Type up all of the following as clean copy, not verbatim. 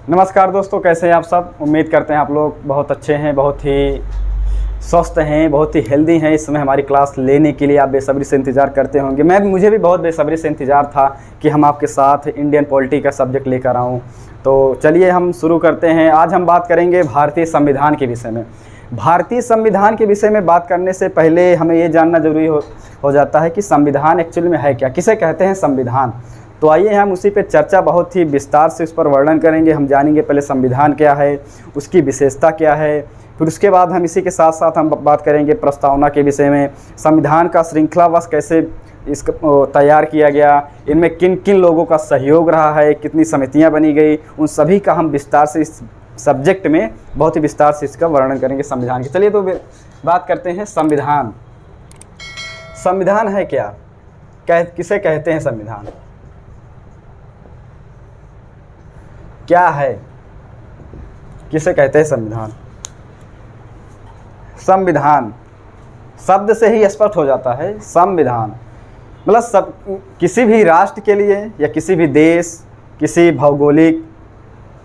नमस्कार दोस्तों, कैसे हैं आप सब। उम्मीद करते हैं आप लोग बहुत अच्छे हैं, बहुत ही स्वस्थ हैं, बहुत ही हेल्दी हैं। इस समय हमारी क्लास लेने के लिए आप बेसब्री से इंतज़ार करते होंगे। मुझे भी बहुत बेसब्री से इंतज़ार था कि हम आपके साथ इंडियन पॉलिटी का सब्जेक्ट लेकर आऊँ। तो चलिए हम शुरू करते हैं। आज हम बात करेंगे भारतीय संविधान के विषय में। भारतीय संविधान के विषय में बात करने से पहले हमें ये जानना ज़रूरी हो जाता है कि संविधान एक्चुअली में है क्या, किसे कहते हैं संविधान। तो आइए हम उसी पे चर्चा बहुत ही विस्तार से उस पर वर्णन करेंगे। हम जानेंगे पहले संविधान क्या है, उसकी विशेषता क्या है, फिर उसके बाद हम इसी के साथ साथ हम बात करेंगे प्रस्तावना के विषय में। संविधान का श्रृंखलावश कैसे इसका तैयार किया गया, इनमें किन किन लोगों का सहयोग रहा है, कितनी समितियां बनी गई, उन सभी का हम विस्तार से इस सब्जेक्ट में बहुत ही विस्तार से इसका वर्णन करेंगे संविधान की। चलिए तो बात करते हैं संविधान। संविधान है क्या, किसे कहते हैं संविधान, क्या है, किसे कहते हैं संविधान। संविधान शब्द से ही स्पष्ट हो जाता है। संविधान मतलब किसी भी राष्ट्र के लिए या किसी भी देश, किसी भौगोलिक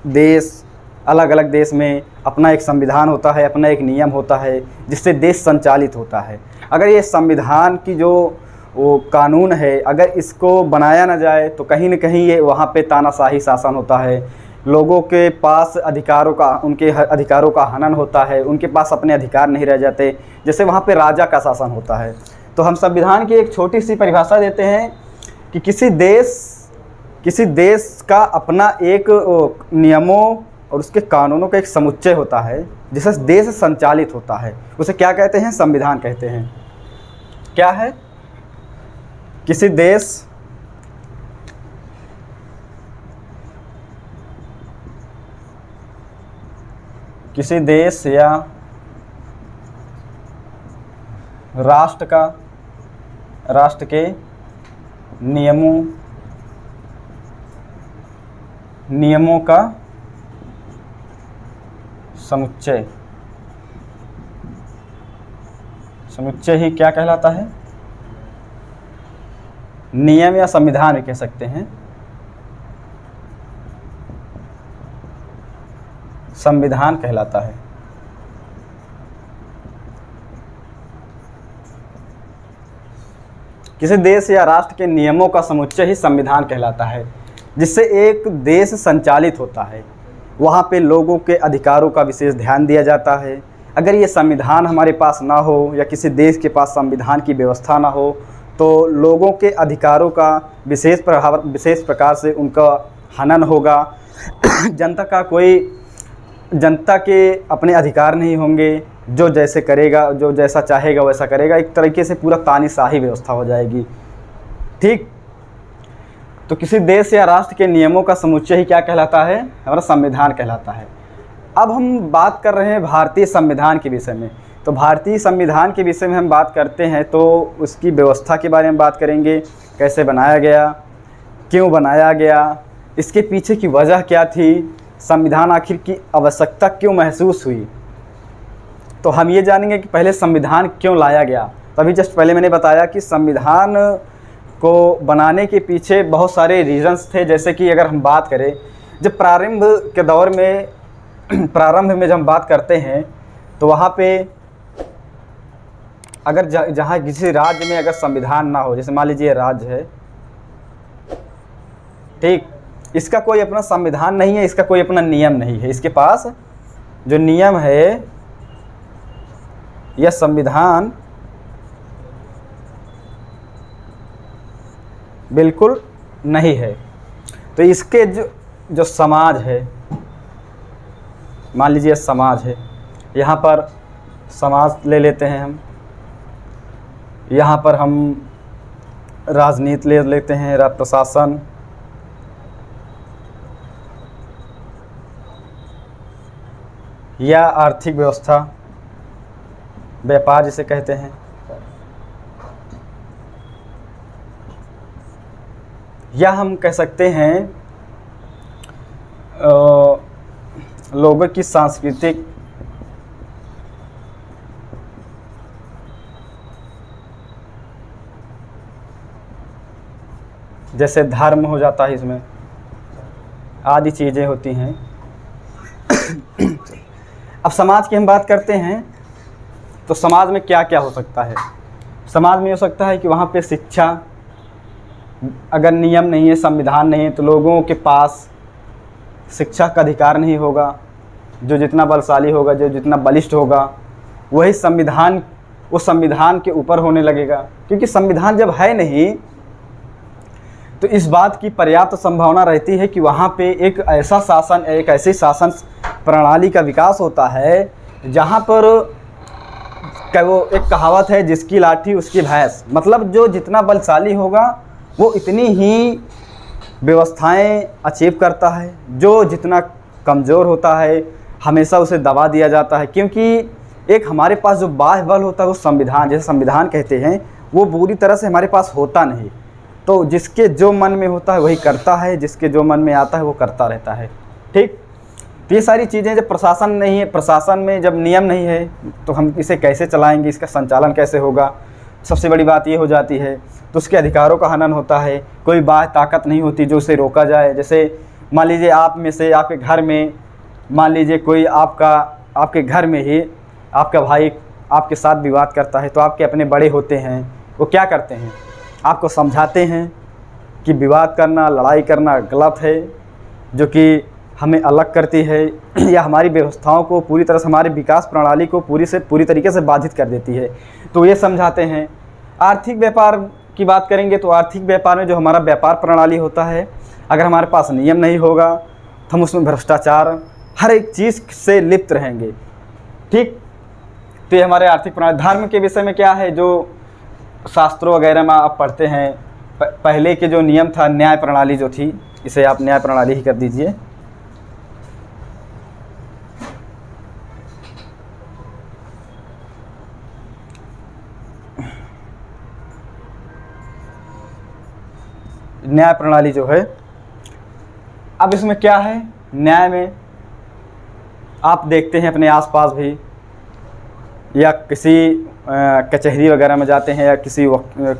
देश, अलग अलग देश में अपना एक संविधान होता है, अपना एक नियम होता है जिससे देश संचालित होता है। अगर ये संविधान की जो वो कानून है, अगर इसको बनाया ना जाए तो कहीं न कहीं ये वहाँ पे तानाशाही शासन होता है। लोगों के पास उनके अधिकारों का हनन होता है, उनके पास अपने अधिकार नहीं रह जाते, जैसे वहाँ पे राजा का शासन होता है। तो हम संविधान की एक छोटी सी परिभाषा देते हैं कि किसी देश का अपना एक नियमों और उसके कानूनों का एक समुच्चय होता है जिससे देश संचालित होता है। उसे क्या कहते हैं, संविधान कहते हैं। क्या है, किसी देश या राष्ट्र के नियमों का समुच्चय ही क्या कहलाता है, नियम या संविधान भी कह सकते हैं। संविधान कहलाता है। किसी देश या राष्ट्र के नियमों का समुच्चय ही संविधान कहलाता है, जिससे एक देश संचालित होता है। वहाँ पे लोगों के अधिकारों का विशेष ध्यान दिया जाता है। अगर ये संविधान हमारे पास ना हो या किसी देश के पास संविधान की व्यवस्था ना हो तो लोगों के अधिकारों का विशेष प्रकार से उनका हनन होगा। जनता के अपने अधिकार नहीं होंगे, जो जैसे करेगा, जो जैसा चाहेगा वैसा करेगा। एक तरीके से पूरा तानाशाही व्यवस्था हो जाएगी। ठीक, तो किसी देश या राष्ट्र के नियमों का समुच्चय ही क्या कहलाता है, हमारा संविधान कहलाता है। अब हम बात कर रहे हैं भारतीय संविधान के विषय में। तो भारतीय संविधान के विषय में हम बात करते हैं तो उसकी व्यवस्था के बारे में बात करेंगे, कैसे बनाया गया, क्यों बनाया गया, इसके पीछे की वजह क्या थी, संविधान आखिर की आवश्यकता क्यों महसूस हुई। तो हम ये जानेंगे कि पहले संविधान क्यों लाया गया। तो अभी जस्ट पहले मैंने बताया कि संविधान को बनाने के पीछे बहुत सारे रीजंस थे। जैसे कि अगर हम बात करें, जब प्रारंभ के दौर में प्रारंभ में जब हम बात करते हैं तो वहाँ पे अगर जहाँ किसी राज्य में अगर संविधान ना हो, जैसे मान लीजिए राज्य है, ठीक, इसका कोई अपना संविधान नहीं है, इसका कोई अपना नियम नहीं है। इसके पास जो नियम है यह संविधान बिल्कुल नहीं है। तो इसके जो समाज है, मान लीजिए समाज है, यहाँ पर समाज ले लेते हैं हम, यहाँ पर हम राजनीति ले लेते हैं, प्रशासन, या आर्थिक व्यवस्था, व्यापार जिसे कहते हैं, या हम कह सकते हैं लोगों की सांस्कृतिक जैसे धर्म हो जाता है, इसमें आदि चीज़ें होती हैं। अब समाज की हम बात करते हैं तो समाज में क्या क्या हो सकता है। समाज में हो सकता है कि वहाँ पे शिक्षा, अगर नियम नहीं है, संविधान नहीं है, तो लोगों के पास शिक्षा का अधिकार नहीं होगा। जो जितना बलशाली होगा, जो जितना बलिष्ठ होगा, वही संविधान, उस संविधान के ऊपर होने लगेगा। क्योंकि संविधान जब है नहीं तो इस बात की पर्याप्त संभावना रहती है कि वहाँ पे एक ऐसा शासन, एक ऐसी शासन प्रणाली का विकास होता है जहाँ पर वो एक कहावत है, जिसकी लाठी उसकी भैंस। मतलब जो जितना बलशाली होगा वो इतनी ही व्यवस्थाएं अचीव करता है, जो जितना कमज़ोर होता है हमेशा उसे दबा दिया जाता है। क्योंकि एक हमारे पास जो बाह्य बल होता है वो संविधान, जैसे संविधान कहते हैं, वो पूरी तरह से हमारे पास होता नहीं। तो जिसके जो मन में होता है वही करता है, जिसके जो मन में आता है वो करता रहता है। ठीक, तो ये सारी चीज़ें जब प्रशासन नहीं है, प्रशासन में जब नियम नहीं है तो हम इसे कैसे चलाएंगे, इसका संचालन कैसे होगा। सबसे बड़ी बात ये हो जाती है। तो उसके अधिकारों का हनन होता है, कोई बाह्य ताकत नहीं होती जो उसे रोका जाए। जैसे मान लीजिए आप में से, आपके घर में मान लीजिए कोई आपके घर में ही आपका भाई आपके साथ विवाद करता है, तो आपके अपने बड़े होते हैं, वो क्या करते हैं, आपको समझाते हैं कि विवाद करना, लड़ाई करना गलत है, जो कि हमें अलग करती है या हमारी व्यवस्थाओं को पूरी तरह से, हमारे विकास प्रणाली को पूरी तरीके से बाधित कर देती है। तो ये समझाते हैं। आर्थिक व्यापार की बात करेंगे तो आर्थिक व्यापार में जो हमारा व्यापार प्रणाली होता है, अगर हमारे पास नियम नहीं होगा तो हम उसमें भ्रष्टाचार, हर एक चीज़ से लिप्त रहेंगे। ठीक, तो ये हमारे आर्थिक प्रणाली। धर्म के विषय में क्या है, जो शास्त्रों वगैरह में आप पढ़ते हैं, पहले के जो नियम था, न्याय प्रणाली जो थी, इसे आप न्याय प्रणाली ही कर दीजिए। न्याय प्रणाली जो है, अब इसमें क्या है, न्याय में आप देखते हैं अपने आसपास भी, या किसी कचहरी वगैरह में जाते हैं या किसी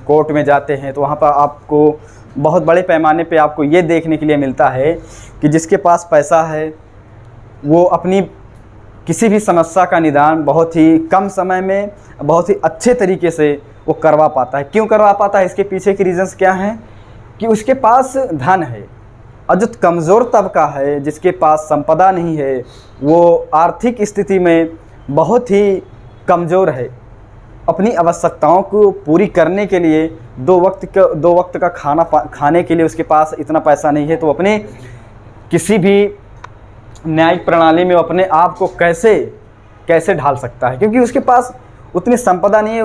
कोर्ट में जाते हैं, तो वहाँ पर आपको बहुत बड़े पैमाने पे आपको ये देखने के लिए मिलता है कि जिसके पास पैसा है वो अपनी किसी भी समस्या का निदान बहुत ही कम समय में, बहुत ही अच्छे तरीके से वो करवा पाता है। क्यों करवा पाता है, इसके पीछे की रीज़न्स क्या हैं कि उसके पास धन है। और जो कमज़ोर तबका है, जिसके पास संपदा नहीं है, वो आर्थिक स्थिति में बहुत ही कमज़ोर है। अपनी आवश्यकताओं को पूरी करने के लिए दो वक्त का खाना खाने के लिए उसके पास इतना पैसा नहीं है, तो अपने किसी भी न्यायिक प्रणाली में अपने आप को कैसे ढाल सकता है, क्योंकि उसके पास उतनी संपदा नहीं है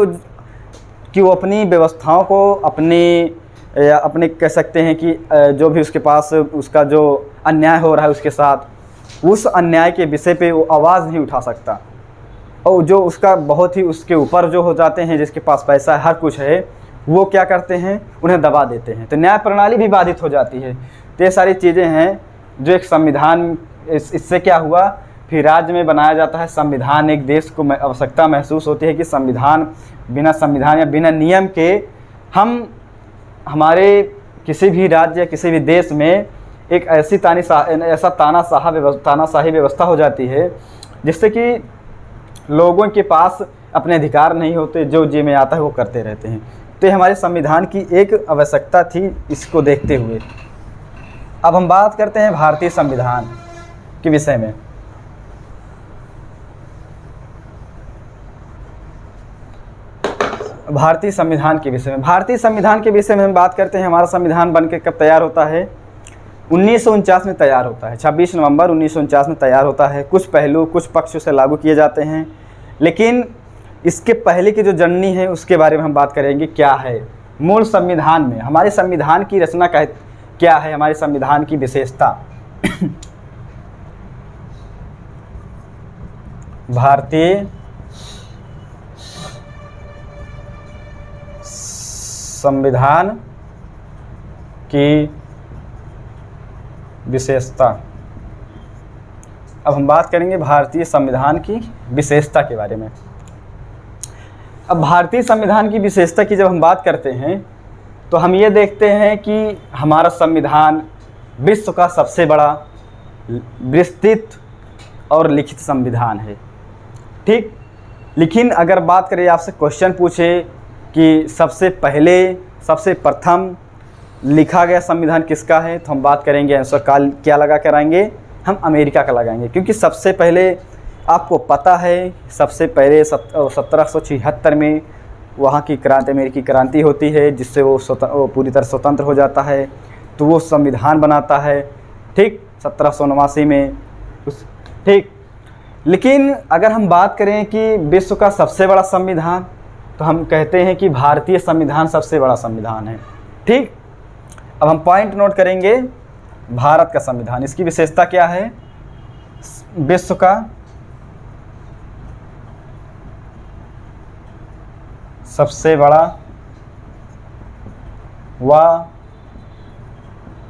कि वो अपनी व्यवस्थाओं को अपने कह सकते हैं कि जो भी उसके पास उसका जो अन्याय हो रहा है उसके साथ, उस अन्याय के विषय पे वो आवाज़ नहीं उठा सकता। और जो उसका बहुत ही उसके ऊपर जो हो जाते हैं, जिसके पास पैसा है, हर कुछ है, वो क्या करते हैं, उन्हें दबा देते हैं। तो न्याय प्रणाली भी बाधित हो जाती है। तो ये सारी चीज़ें हैं जो एक संविधान, इससे क्या हुआ, फिर राज्य में बनाया जाता है संविधान। एक देश को आवश्यकता महसूस होती है कि बिना संविधान या बिना नियम के हमारे किसी भी राज्य या किसी भी देश में एक ऐसी तानाशाही व्यवस्था हो जाती है जिससे कि लोगों के पास अपने अधिकार नहीं होते, जो जी में आता है वो करते रहते हैं। तो ये हमारे संविधान की एक आवश्यकता थी, इसको देखते हुए। अब हम बात करते हैं भारतीय संविधान के विषय में। भारतीय संविधान के विषय में हम बात करते हैं। हमारा संविधान बनकर कब तैयार होता है, 1949 में तैयार होता है। 26 नवंबर 1949 में तैयार होता है। कुछ पहलू, कुछ पक्ष उसे लागू किए जाते हैं, लेकिन इसके पहले की जो जननी है उसके बारे में हम बात करेंगे। क्या है मूल संविधान में, हमारे संविधान की रचना क्या है, हमारे संविधान की विशेषता। भारतीय संविधान की विशेषता। अब हम बात करेंगे भारतीय संविधान की विशेषता के बारे में। अब भारतीय संविधान की विशेषता की जब हम बात करते हैं तो हम ये देखते हैं कि हमारा संविधान विश्व का सबसे बड़ा विस्तृत और लिखित संविधान है। ठीक, लेकिन अगर बात करें, आपसे क्वेश्चन पूछे कि सबसे प्रथम लिखा गया संविधान किसका है, तो हम बात करेंगे आंसर क्या लगा कर आएंगे, हम अमेरिका का लगाएंगे। क्योंकि सबसे पहले आपको पता है, सबसे पहले 1776 में वहाँ की क्रांति, अमेरिकी क्रांति होती है, जिससे वो पूरी तरह स्वतंत्र हो जाता है, तो वो संविधान बनाता है। ठीक, 1789 में ठीक। लेकिन अगर हम बात करें कि विश्व का सबसे बड़ा संविधान, तो हम कहते हैं कि भारतीय संविधान सबसे बड़ा संविधान है। ठीक, अब हम पॉइंट नोट करेंगे, भारत का संविधान, इसकी विशेषता क्या है, विश्व का सबसे बड़ा व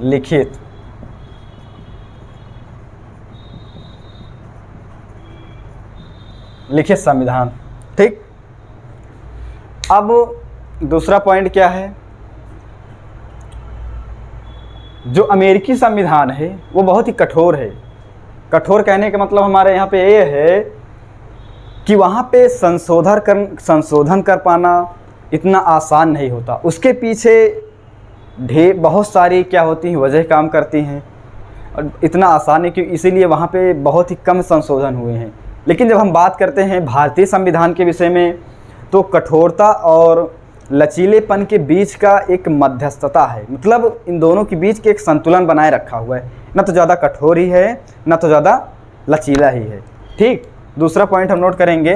लिखित संविधान। ठीक, अब दूसरा पॉइंट क्या है, जो अमेरिकी संविधान है वो बहुत ही कठोर है। कठोर कहने का मतलब हमारे यहाँ पे ये है कि वहाँ पे संशोधन कर पाना इतना आसान नहीं होता। उसके पीछे बहुत सारी क्या होती हैं, वजह काम करती हैं, और इतना आसान है कि इसीलिए वहाँ पे बहुत ही कम संशोधन हुए हैं। लेकिन जब हम बात करते हैं भारतीय संविधान के विषय में, तो कठोरता और लचीलेपन के बीच का एक मध्यस्थता है, मतलब इन दोनों के बीच के एक संतुलन बनाए रखा हुआ है, न तो ज़्यादा कठोर ही है, न तो ज़्यादा लचीला ही है। ठीक, दूसरा पॉइंट हम नोट करेंगे,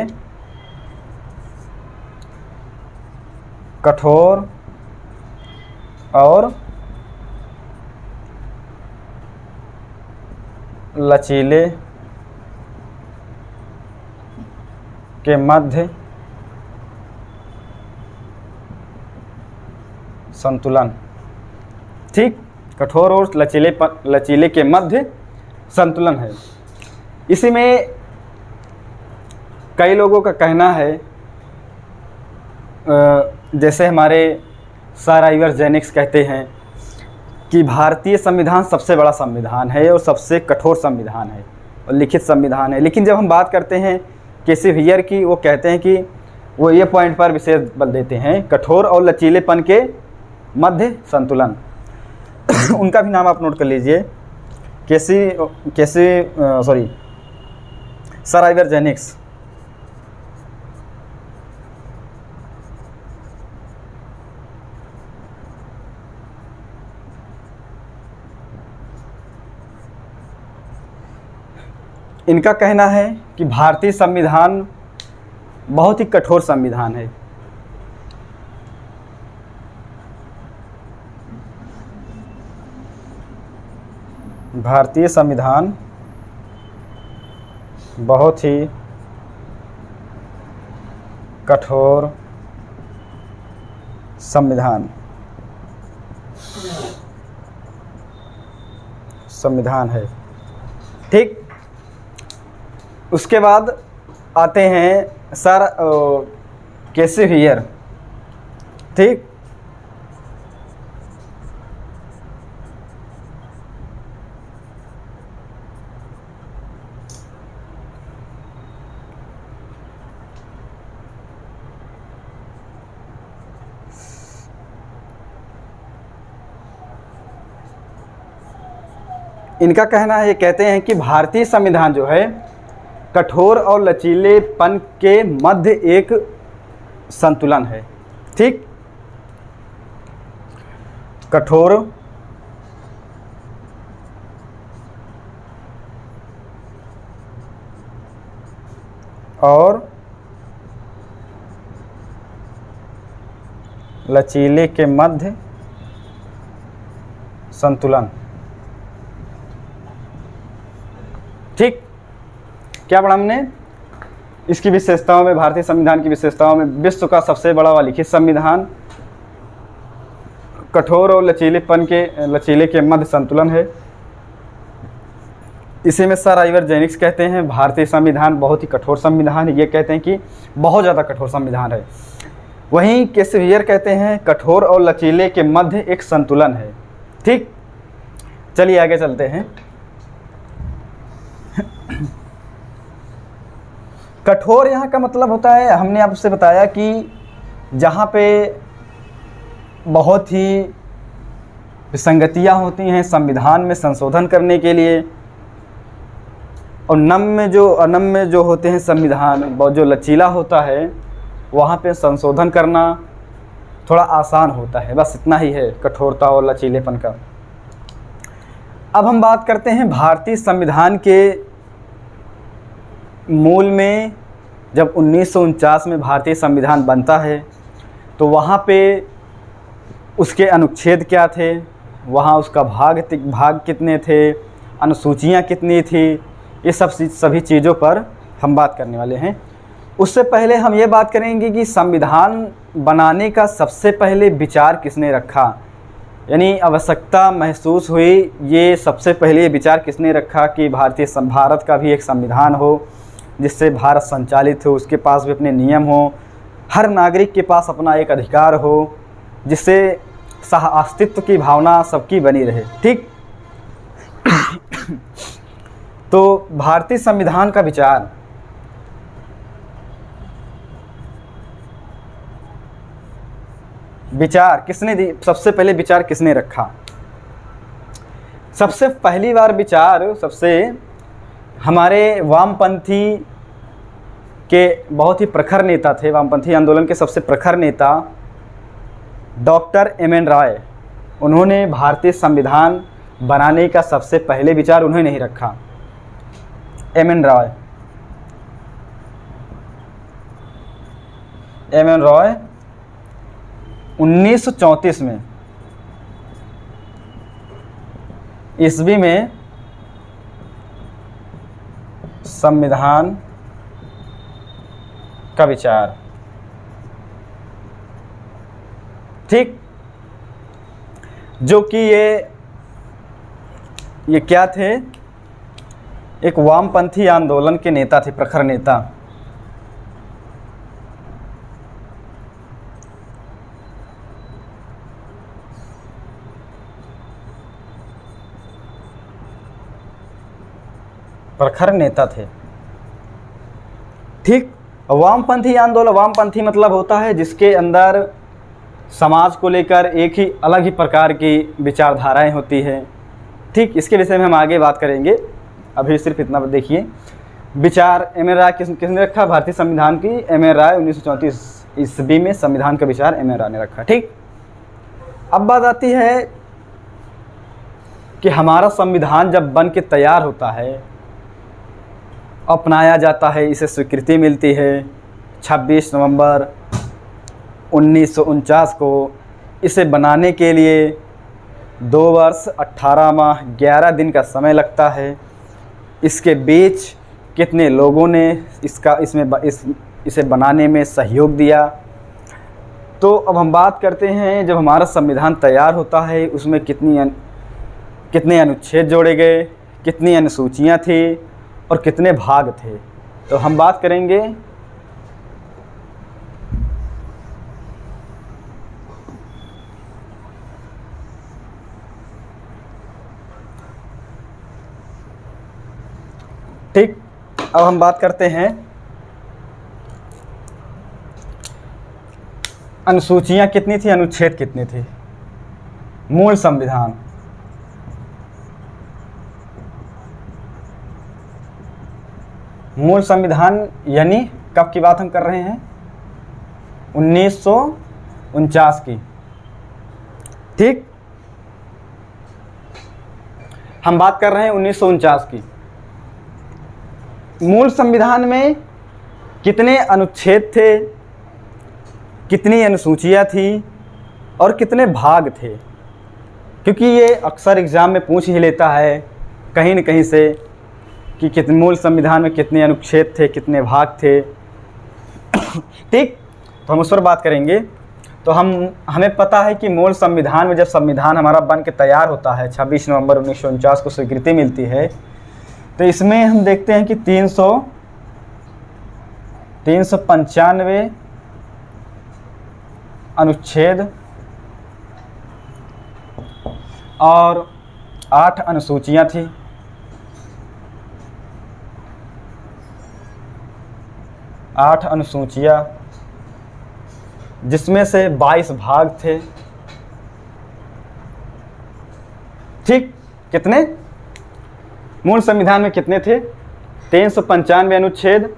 कठोर और लचीले के मध्य संतुलन। ठीक, कठोर और लचीले के मध्य संतुलन है। इसी में कई लोगों का कहना है, जैसे हमारे सर आइवर जेनिक्स कहते हैं कि भारतीय संविधान सबसे बड़ा संविधान है और सबसे कठोर संविधान है और लिखित संविधान है। लेकिन जब हम बात करते हैं केसी हियर की, वो कहते हैं कि वो ये पॉइंट पर विशेष बल देते हैं, कठोर और लचीलेपन के मध्य संतुलन। उनका भी नाम आप नोट कर लीजिए, सर आइवर जेनिक्स। इनका कहना है कि भारतीय संविधान बहुत ही कठोर संविधान है। भारतीय संविधान बहुत ही कठोर संविधान है। ठीक, उसके बाद आते हैं सर केसी हियर। ठीक, इनका कहना है, ये कहते हैं कि भारतीय संविधान जो है कठोर और लचीलेपन के मध्य एक संतुलन है। ठीक, कठोर और लचीले के मध्य संतुलन। ठीक, क्या पढ़ा हमने, इसकी विशेषताओं में, भारतीय संविधान की विशेषताओं में, विश्व का सबसे बड़ा व लिखित संविधान, कठोर और लचीले के मध्य संतुलन है। इसी में सर आइवर जेनिक्स कहते हैं भारतीय संविधान बहुत ही कठोर संविधान है, ये कहते हैं कि बहुत ज़्यादा कठोर संविधान है। वहीं केसी हियर कहते हैं कठोर और लचीले के मध्य एक संतुलन है। ठीक, चलिए आगे चलते हैं। कठोर यहाँ का मतलब होता है, हमने आपसे बताया कि जहाँ पे बहुत ही विसंगतियाँ होती हैं संविधान में संशोधन करने के लिए, और अनम्य जो होते हैं संविधान, बहुत जो लचीला होता है, वहाँ पे संशोधन करना थोड़ा आसान होता है। बस इतना ही है कठोरता और लचीलेपन का। अब हम बात करते हैं भारतीय संविधान के मूल में। जब 1949 में भारतीय संविधान बनता है तो वहाँ पे उसके अनुच्छेद क्या थे, वहाँ उसका भाग कितने थे, अनुसूचियाँ कितनी थी, ये सभी चीज़ों पर हम बात करने वाले हैं। उससे पहले हम ये बात करेंगे कि संविधान बनाने का सबसे पहले विचार किसने रखा, यानी आवश्यकता महसूस हुई, ये सबसे पहले विचार किसने रखा कि भारत का भी एक संविधान हो जिससे भारत संचालित हो, उसके पास भी अपने नियम हो, हर नागरिक के पास अपना एक अधिकार हो, जिससे सह अस्तित्व की भावना सबकी बनी रहे। ठीक। तो भारतीय संविधान का विचार किसने दी, सबसे पहले विचार किसने रखा? सबसे पहली बार विचार हमारे वामपंथी के बहुत ही प्रखर नेता थे, वामपंथी आंदोलन के सबसे प्रखर नेता डॉक्टर एम.एन. रॉय, उन्होंने भारतीय संविधान बनाने का सबसे पहले विचार उन्होंने ही रखा। एम.एन. रॉय 1934 में ईस्वी में संविधान का विचार। ठीक। जो कि ये क्या थे, एक वामपंथी आंदोलन के नेता थे, प्रखर नेता। थे। ठीक। वामपंथी आंदोलन, वामपंथी मतलब होता है जिसके अंदर समाज को लेकर एक ही अलग ही प्रकार की विचारधाराएं होती हैं। ठीक। इसके विषय में हम आगे बात करेंगे, अभी सिर्फ इतना देखिए। विचार एम.एन. राय किसने रखा भारतीय संविधान की? एम.एन. राय 1934 ईस्वी में संविधान का विचार एम.एन. राय ने रखा। ठीक। अब बात आती है कि हमारा संविधान जब बन के तैयार होता है, अपनाया जाता है, इसे स्वीकृति मिलती है 26 नवंबर 1949 को। इसे बनाने के लिए 2 वर्ष 18 माह 11 दिन का समय लगता है। इसके बीच कितने लोगों ने इसे बनाने में सहयोग दिया। तो अब हम बात करते हैं, जब हमारा संविधान तैयार होता है उसमें कितने अनुच्छेद जोड़े गए, कितनी अनुसूचियाँ थी और कितने भाग थे। तो हम बात करेंगे ठीक। अब हम बात करते हैं अनुसूचियाँ कितनी थी, अनुच्छेद कितने थे। मूल संविधान यानी कब की बात हम कर रहे हैं? 1949 की। ठीक। हम बात कर रहे हैं 1949 की। मूल संविधान में कितने अनुच्छेद थे, कितनी अनुसूचियाँ थी और कितने भाग थे, क्योंकि ये अक्सर एग्ज़ाम में पूछ ही लेता है कहीं न कहीं से कि कितने मूल संविधान में कितने अनुच्छेद थे, कितने भाग थे। ठीक। तो हम उस पर बात करेंगे। तो हमें पता है कि मूल संविधान में जब संविधान हमारा बन के तैयार होता है, 26 नवंबर 1949 को स्वीकृति मिलती है, तो इसमें हम देखते हैं कि 395 अनुच्छेद और 8 अनुसूचियाँ थी। 8 अनुसूचियाँ, जिसमें से 22 भाग थे। ठीक, कितने मूल संविधान में कितने थे? 395 अनुच्छेद,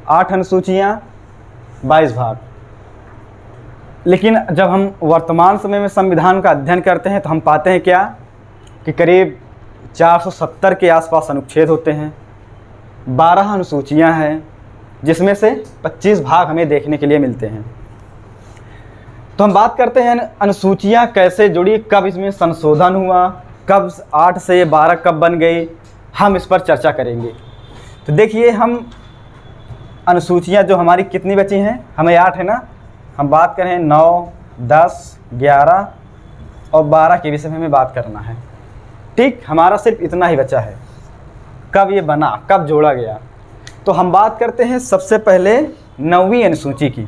8 अनुसूचियाँ, 22 भाग। लेकिन जब हम वर्तमान समय में संविधान का अध्ययन करते हैं तो हम पाते हैं क्या कि करीब 470 के आसपास अनुच्छेद होते हैं, 12 अनुसूचियां हैं, जिसमें से 25 भाग हमें देखने के लिए मिलते हैं। तो हम बात करते हैं अनुसूचियां कैसे जुड़ी, कब इसमें संशोधन हुआ, कब 8 से 12 कब बन गई, हम इस पर चर्चा करेंगे। तो देखिए, हम अनुसूचियां जो हमारी कितनी बची हैं, हमें 8 है ना, हम बात करें 9, 10, 11 और 12 के विषय में हमें बात करना है। ठीक, हमारा सिर्फ इतना ही बचा है। कब ये बना, कब जोड़ा गया, तो हम बात करते हैं सबसे पहले 9वीं अनुसूची की।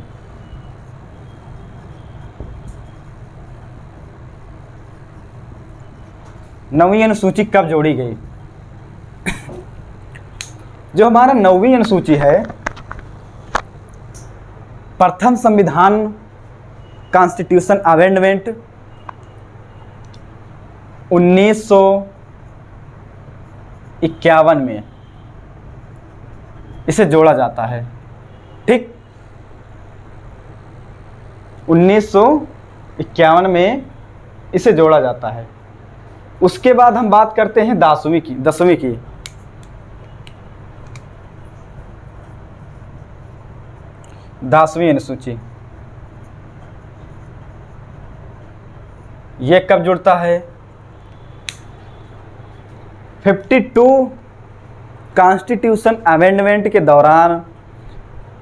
नौवीं अनुसूची कब जोड़ी गई? जो हमारा 9वीं अनुसूची है, प्रथम संविधान कॉन्स्टिट्यूशन अमेंडमेंट 1951 में इसे जोड़ा जाता है। ठीक, 1951 में इसे जोड़ा जाता है। उसके बाद हम बात करते हैं 10वीं की। 10वीं अनुसूची, ये कब जुड़ता है? 52 कॉन्स्टिट्यूशन अमेंडमेंट के दौरान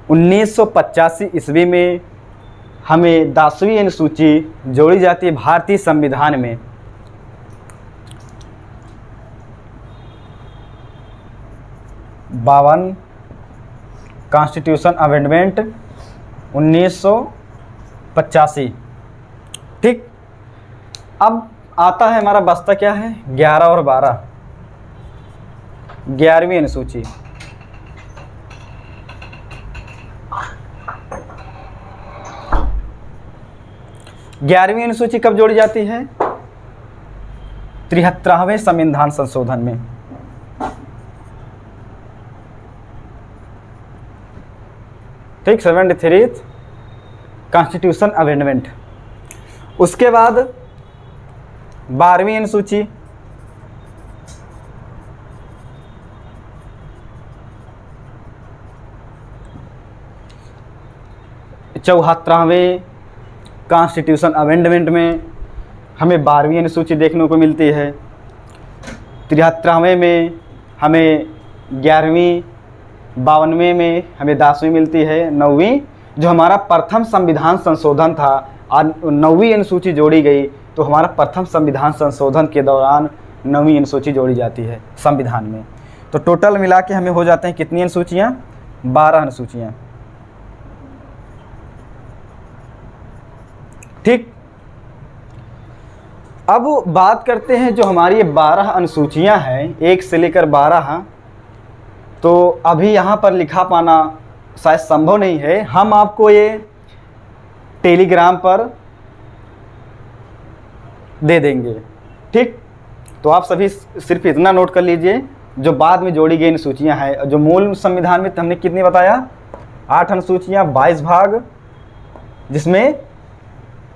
1985 ईस्वी में हमें 10वीं अनुसूची जोड़ी जाती है भारतीय संविधान में। बावन कॉन्स्टिट्यूशन अमेंडमेंट 1985। ठीक, अब आता है हमारा बस्ता क्या है, 11 और 12, 11वीं अनुसूची। ग्यारहवीं अनुसूची कब जोड़ी जाती है? 73वें संविधान संशोधन में। ठीक, 73th कॉन्स्टिट्यूशन अमेंडमेंट। उसके बाद 12वीं अनुसूची, चौहत्तरवें कॉन्स्टिट्यूशन अमेंडमेंट में हमें 12वीं अनुसूची देखने को मिलती है। 73वें में हमें 11वीं, 52वें में हमें 10वीं मिलती है। 9वीं जो हमारा प्रथम संविधान संशोधन था, आज 9वीं अनुसूची जोड़ी गई, तो हमारा प्रथम संविधान संशोधन के दौरान 9वीं अनुसूची जोड़ी जाती है संविधान में। तो टोटल मिला के हमें हो जाते हैं कितनी अनुसूचियाँ? 12 अनुसूचियाँ। ठीक, अब बात करते हैं जो हमारी ये 12 अनुसूचियां हैं, 1 से लेकर 12, तो अभी यहाँ पर लिखा पाना शायद संभव नहीं है। हम आपको ये टेलीग्राम पर दे देंगे। ठीक, तो आप सभी सिर्फ इतना नोट कर लीजिए, जो बाद में जोड़ी गई अनुसूचियां हैं, जो मूल संविधान में हमने कितनी बताया, 8 अनुसूचियां, 22 भाग, जिसमें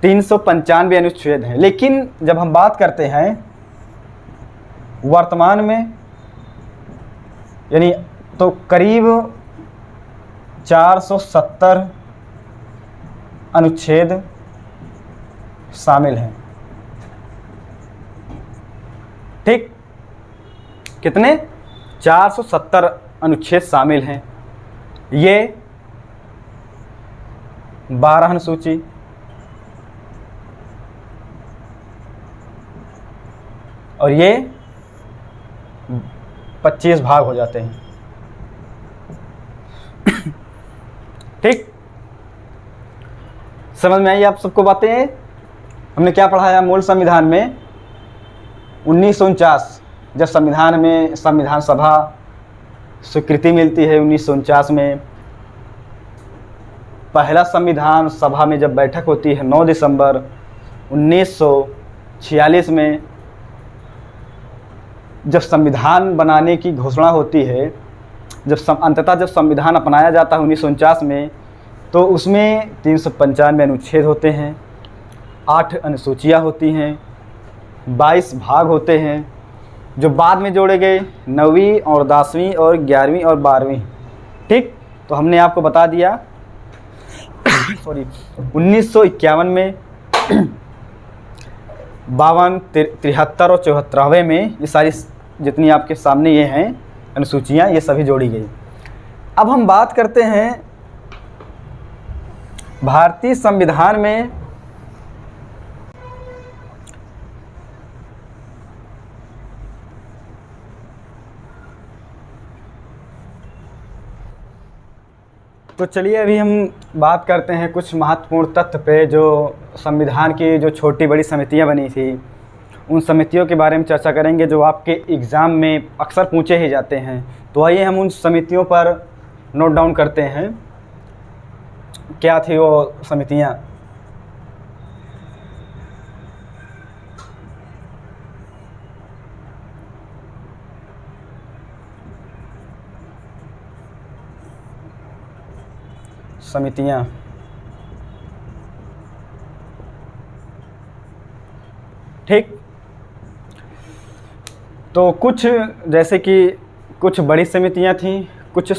395 अनुच्छेद हैं। लेकिन जब हम बात करते हैं वर्तमान में, यानी तो करीब 470 अनुच्छेद शामिल हैं। ठीक, कितने? 470 अनुच्छेद शामिल हैं। ये 12 अनुसूची, और ये 25 भाग हो जाते हैं। ठीक, समझ में आई आप सबको बातें? हमने क्या पढ़ाया मूल संविधान में? 1949 जब संविधान में संविधान सभा स्वीकृति मिलती है 1949 में, पहला संविधान सभा में जब बैठक होती है 9 दिसंबर 1946 में, जब संविधान बनाने की घोषणा होती है, अंततः जब संविधान अपनाया जाता है 1949 में, तो उसमें 395 अनुच्छेद होते हैं, 8 अनुसूचियाँ होती हैं, 22 भाग होते हैं, जो बाद में जोड़े गए 9वीं और 10वीं और 11वीं और 12वीं। ठीक, तो हमने आपको बता दिया सॉरी 1951 में 52, 73 और 74वें में ये सारी जितनी आपके सामने ये हैं अनुसूचियाँ, ये सभी जोड़ी गई। अब हम बात करते हैं भारतीय संविधान में तो चलिए अभी हम बात करते हैं कुछ महत्वपूर्ण तथ्य पे, जो संविधान की जो छोटी बड़ी समितियां बनी थी उन समितियों के बारे में चर्चा करेंगे, जो आपके एग्ज़ाम में अक्सर पूछे ही जाते हैं। तो आइए हम उन समितियों पर नोट डाउन करते हैं, क्या थी वो समितियां। समितियां ठीक, तो कुछ जैसे कि कुछ बड़ी समितियां थीं, कुछ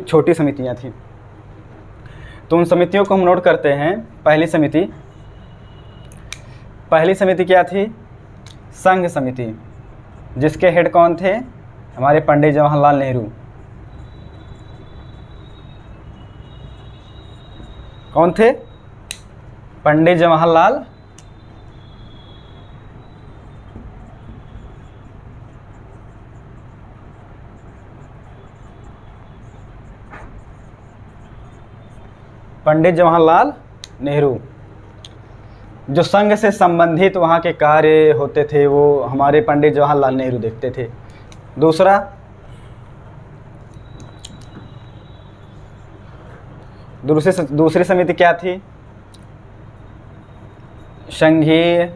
छोटी समितियां थीं। तो उन समितियों को हम नोट करते हैं। पहली समिति क्या थी? संघ समिति, जिसके हेड कौन थे? हमारे पंडित जवाहरलाल नेहरू। कौन थे? पंडित जवाहरलाल नेहरू। जो संघ से संबंधित वहाँ के कार्य होते थे वो हमारे पंडित जवाहरलाल नेहरू देखते थे। दूसरी समिति क्या थी? संघीय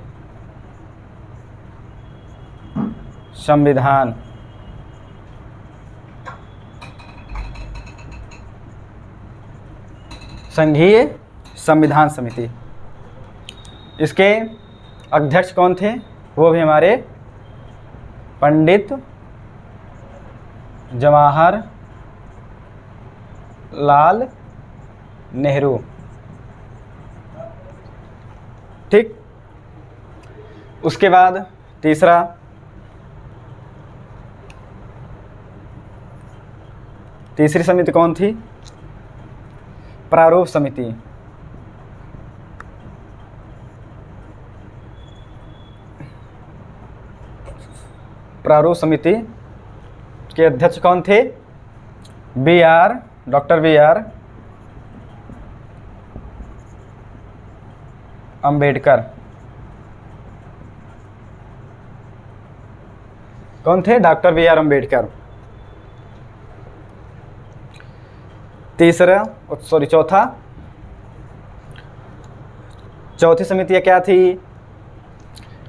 संविधान। संघीय संविधान समिति, इसके अध्यक्ष कौन थे? वो भी हमारे पंडित जवाहरलाल नेहरू। ठीक, उसके बाद तीसरी समिति कौन थी? प्रारूप समिति। प्रारूप समिति के अध्यक्ष कौन थे? Doctor B R Ambedkar. कौन थे? Doctor B R Ambedkar. चौथी समितियाँ क्या थी?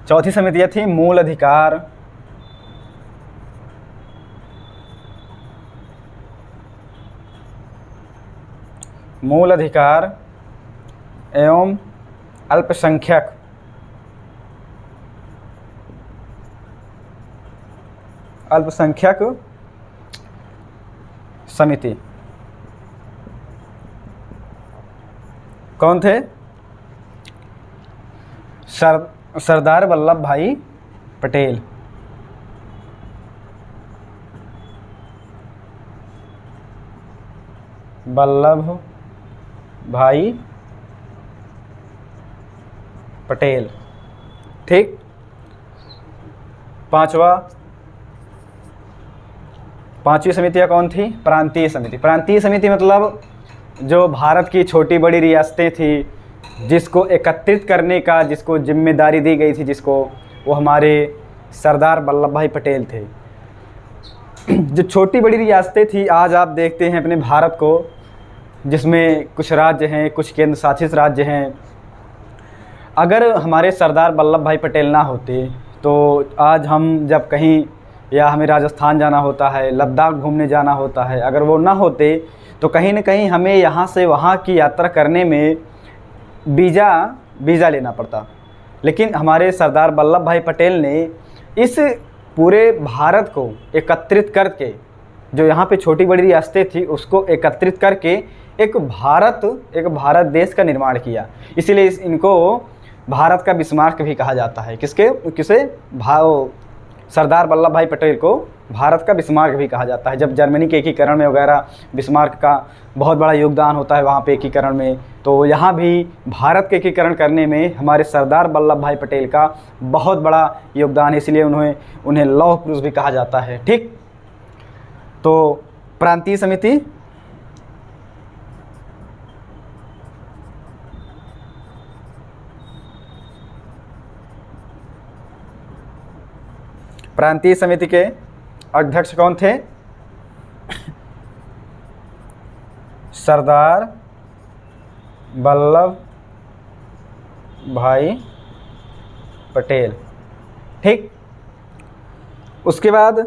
चौथी समितियाँ थी मूल अधिकार, एवं अल्पसंख्यक समिति। कौन थे? सरदार वल्लभ भाई पटेल। वल्लभ भाई पटेल। ठीक, पांचवी समितियाँ कौन थी? प्रांतीय समिति। प्रांतीय समिति मतलब जो भारत की छोटी बड़ी रियासतें थी, जिसको एकत्रित करने का जिसको जिम्मेदारी दी गई थी, वो हमारे सरदार वल्लभ भाई पटेल थे। जो छोटी बड़ी रियासतें थी, आज आप देखते हैं अपने भारत को जिसमें कुछ राज्य हैं, कुछ केंद्र शासित राज्य हैं। अगर हमारे सरदार वल्लभ भाई पटेल ना होते तो आज हम जब कहीं, या हमें राजस्थान जाना होता है, लद्दाख घूमने जाना होता है, अगर वो ना होते तो कहीं न कहीं हमें यहाँ से वहाँ की यात्रा करने में वीज़ा लेना पड़ता। लेकिन हमारे सरदार वल्लभ भाई पटेल ने इस पूरे भारत को एकत्रित करके, जो यहाँ पे छोटी बड़ी रियासतें थी उसको एकत्रित करके एक भारत देश का निर्माण किया। इसीलिए इनको भारत का बिस्मार्क भी कहा जाता है। किसे सरदार वल्लभ भाई पटेल को भारत का बिस्मार्क भी कहा जाता है। जब जर्मनी के एकीकरण में वगैरह बिस्मार्क का बहुत बड़ा योगदान होता है वहाँ पे एकीकरण में, तो यहाँ भी भारत के एकीकरण करने में हमारे सरदार वल्लभ भाई पटेल का बहुत बड़ा योगदान है। इसलिए उन्हें लौह पुरुष भी कहा जाता है। ठीक, तो प्रांतीय समिति, प्रांतीय समिति के अध्यक्ष कौन थे? सरदार वल्लभ भाई पटेल। ठीक, उसके बाद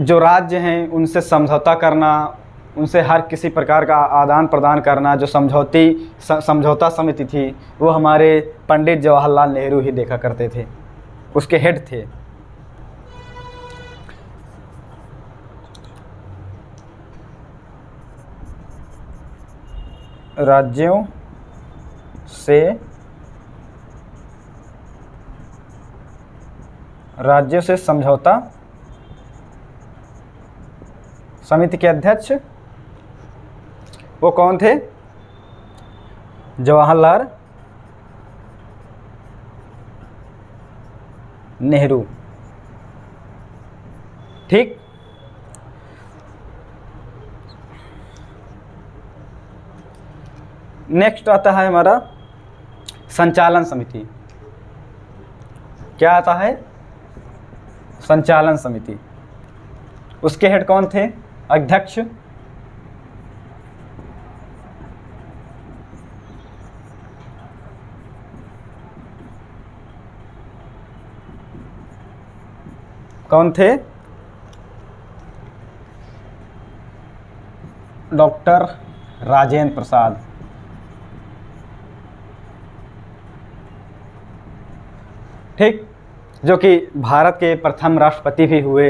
जो राज्य हैं उनसे समझौता करना, उनसे हर किसी प्रकार का आदान प्रदान करना, जो समझौता समिति थी वो हमारे पंडित जवाहरलाल नेहरू ही देखा करते थे, उसके हेड थे। राज्यों से समझौता समिति के अध्यक्ष वो कौन थे? जवाहरलाल नेहरू। ठीक, नेक्स्ट आता है हमारा संचालन समिति। क्या आता है? संचालन समिति। उसके हेड कौन थे? अध्यक्ष कौन थे? डॉक्टर राजेंद्र प्रसाद। ठीक, जो कि भारत के प्रथम राष्ट्रपति भी हुए।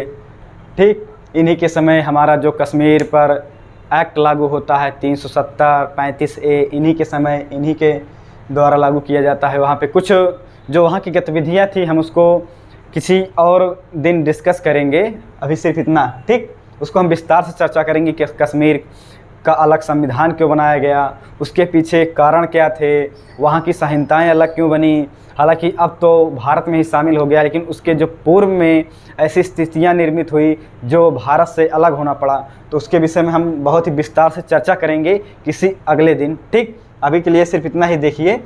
ठीक, इन्हीं के समय हमारा जो कश्मीर पर एक्ट लागू होता है 370 35A, इन्हीं के समय इन्हीं के द्वारा लागू किया जाता है। वहाँ पे कुछ जो वहाँ की गतिविधियाँ थी हम उसको किसी और दिन डिस्कस करेंगे, अभी सिर्फ इतना। ठीक, उसको हम विस्तार से चर्चा करेंगे कि कश्मीर का अलग संविधान क्यों बनाया गया, उसके पीछे कारण क्या थे, वहाँ की संहिताएँ अलग क्यों बनी। हालांकि अब तो भारत में ही शामिल हो गया, लेकिन उसके जो पूर्व में ऐसी स्थितियाँ निर्मित हुई जो भारत से अलग होना पड़ा, तो उसके विषय में हम बहुत ही विस्तार से चर्चा करेंगे किसी अगले दिन। ठीक, अभी के लिए सिर्फ इतना ही देखिए।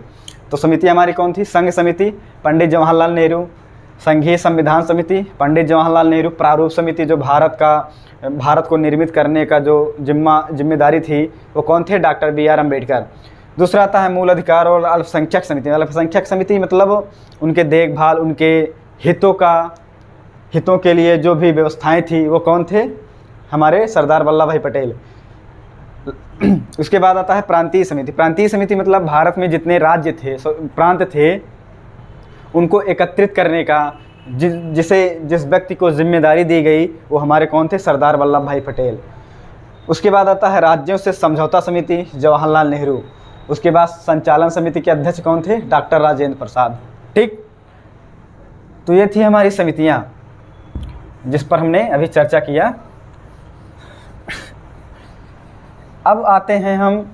तो समिति हमारी कौन थी? संघ समिति पंडित जवाहरलाल नेहरू, संघीय संविधान समिति पंडित जवाहरलाल नेहरू, प्रारूप समिति जो भारत को निर्मित करने का जो जिम्मेदारी थी वो कौन थे? Doctor BR Ambedkar. दूसरा आता है मूल अधिकार और अल्पसंख्यक समिति। अल्पसंख्यक समिति मतलब उनके देखभाल, उनके हितों के लिए जो भी व्यवस्थाएं थी वो कौन थे? हमारे सरदार वल्लभ भाई पटेल। उसके बाद आता है प्रांतीय समिति। प्रांतीय समिति मतलब भारत में जितने राज्य थे, प्रांत थे, उनको एकत्रित करने का जिस व्यक्ति को जिम्मेदारी दी गई वो हमारे कौन थे? सरदार वल्लभ भाई पटेल। उसके बाद आता है राज्यों से समझौता समिति, जवाहरलाल नेहरू। उसके बाद संचालन समिति के अध्यक्ष कौन थे? डॉक्टर राजेंद्र प्रसाद। ठीक, तो ये थी हमारी समितियां जिस पर हमने अभी चर्चा किया। अब आते हैं हम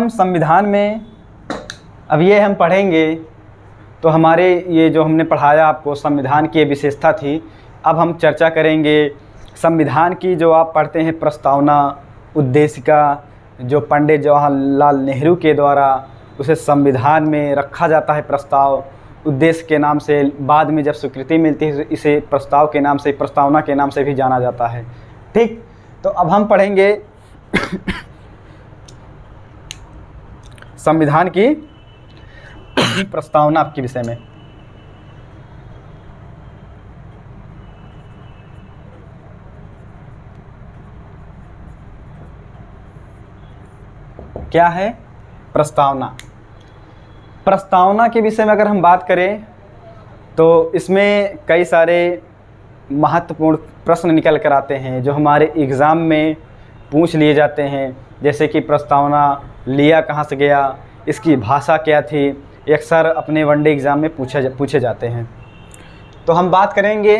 संविधान में, अब ये हम पढ़ेंगे तो हमारे ये जो हमने पढ़ाया आपको संविधान की विशेषता थी। अब हम चर्चा करेंगे संविधान की, जो आप पढ़ते हैं प्रस्तावना, उद्देशिका, जो पंडित जवाहरलाल नेहरू के द्वारा उसे संविधान में रखा जाता है प्रस्ताव उद्देश्य के नाम से। बाद में जब स्वीकृति मिलती है इसे प्रस्ताव के नाम से, प्रस्तावना के नाम से भी जाना जाता है। ठीक, तो अब हम पढ़ेंगे संविधान की प्रस्तावना के विषय में। क्या है प्रस्तावना? प्रस्तावना के विषय में अगर हम बात करें तो इसमें कई सारे महत्वपूर्ण प्रश्न निकल कर आते हैं जो हमारे एग्ज़ाम में पूछ लिए जाते हैं। जैसे कि प्रस्तावना लिया कहाँ से गया, इसकी भाषा क्या थी, ये अक्सर अपने वनडे एग्ज़ाम में पूछे जाते हैं। तो हम बात करेंगे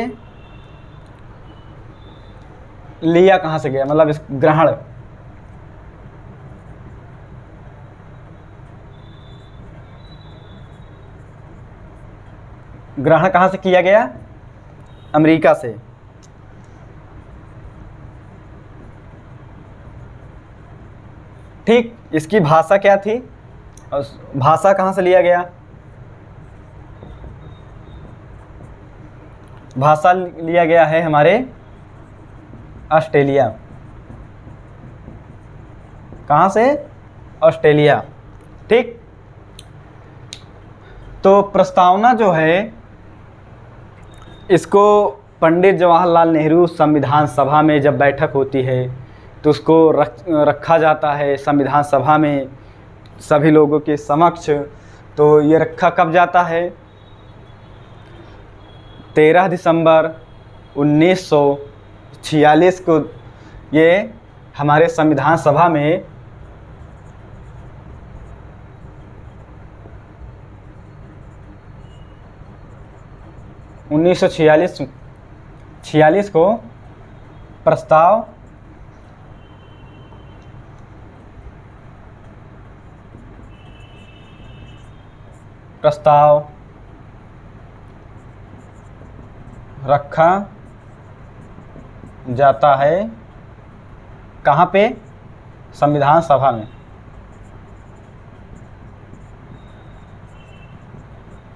लिया कहाँ से गया, मतलब इस ग्रहण। ग्रहण कहाँ से किया गया? अमेरिका से। ठीक, इसकी भाषा क्या थी और भाषा कहाँ से लिया गया? भाषा लिया गया है हमारे ऑस्ट्रेलिया। कहाँ से? ऑस्ट्रेलिया। ठीक, तो प्रस्तावना जो है इसको पंडित जवाहरलाल नेहरू संविधान सभा में जब बैठक होती है तो उसको रखा जाता है संविधान सभा में सभी लोगों के समक्ष। तो ये रखा कब जाता है? 13 दिसंबर 1946 को ये हमारे संविधान सभा में उन्नीस सौ 46 को प्रस्ताव रखा जाता है। कहाँ पे? संविधान सभा में।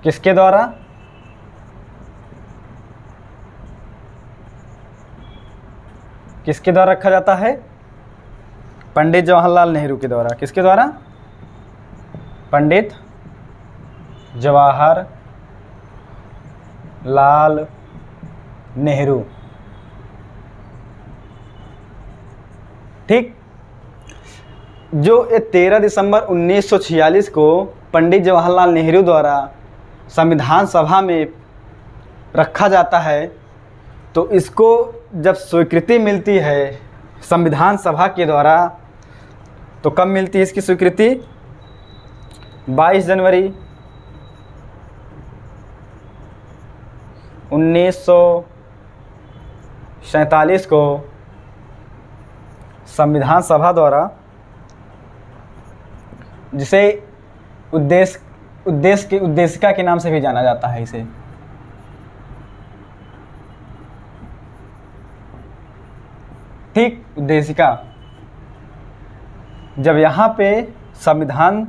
किसके द्वारा? किसके द्वारा रखा जाता है? पंडित जवाहरलाल नेहरू के द्वारा। किसके द्वारा? पंडित जवाहरलाल नेहरू। ठीक, जो ये 13 दिसंबर 1946 को पंडित जवाहरलाल नेहरू द्वारा संविधान सभा में रखा जाता है तो इसको जब स्वीकृति मिलती है संविधान सभा के द्वारा तो कब मिलती है इसकी स्वीकृति? 22 जनवरी 1947 को संविधान सभा द्वारा, जिसे उद्देशिका के नाम से भी जाना जाता है इसे। ठीक, उद्देशिका। जब यहाँ पे संविधान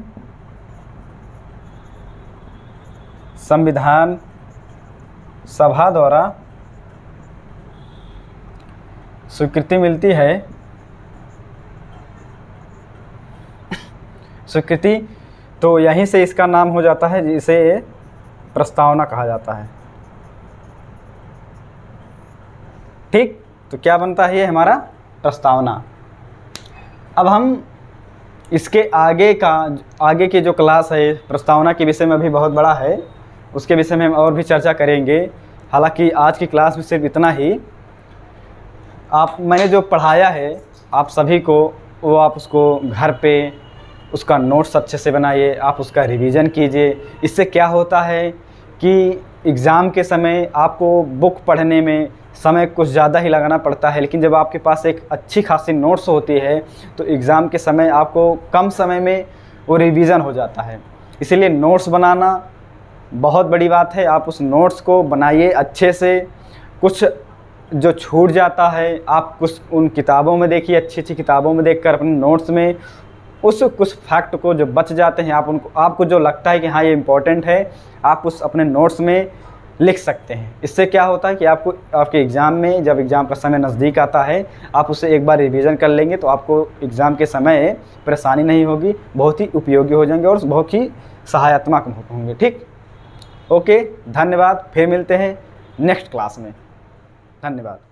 सभा द्वारा स्वीकृति मिलती है, स्वीकृति, तो यहीं से इसका नाम हो जाता है जिसे प्रस्तावना कहा जाता है। ठीक, तो क्या बनता है ये हमारा प्रस्तावना। अब हम इसके आगे की जो क्लास है प्रस्तावना के विषय में अभी बहुत बड़ा है, उसके विषय में हम और भी चर्चा करेंगे। हालांकि आज की क्लास में सिर्फ इतना ही। मैंने जो पढ़ाया है आप सभी को, वो आप उसको घर पे उसका नोट्स अच्छे से बनाइए, आप उसका रिवीजन कीजिए। इससे क्या होता है कि एग्ज़ाम के समय आपको बुक पढ़ने में समय कुछ ज़्यादा ही लगाना पड़ता है, लेकिन जब आपके पास एक अच्छी खासी नोट्स होती है तो एग्ज़ाम के समय आपको कम समय में वो रिवीज़न हो जाता है। इसीलिए नोट्स बनाना बहुत बड़ी बात है। आप उस नोट्स को बनाइए अच्छे से। कुछ जो छूट जाता है आप कुछ उन किताबों में देखिए, अच्छी अच्छी किताबों में देखकर अपने नोट्स में उस कुछ फैक्ट को जो बच जाते हैं, आपको जो लगता है कि हाँ ये इम्पोर्टेंट है, आप उस अपने नोट्स में लिख सकते हैं। इससे क्या होता है कि आपको आपके एग्ज़ाम में, जब एग्ज़ाम का समय नज़दीक आता है, आप उसे एक बार रिवीजन कर लेंगे तो आपको एग्ज़ाम के समय परेशानी नहीं होगी, बहुत ही उपयोगी हो जाएंगे और बहुत ही सहायतात्मक होंगे। ठीक, ओके, धन्यवाद। फिर मिलते हैं नेक्स्ट क्लास में। धन्यवाद।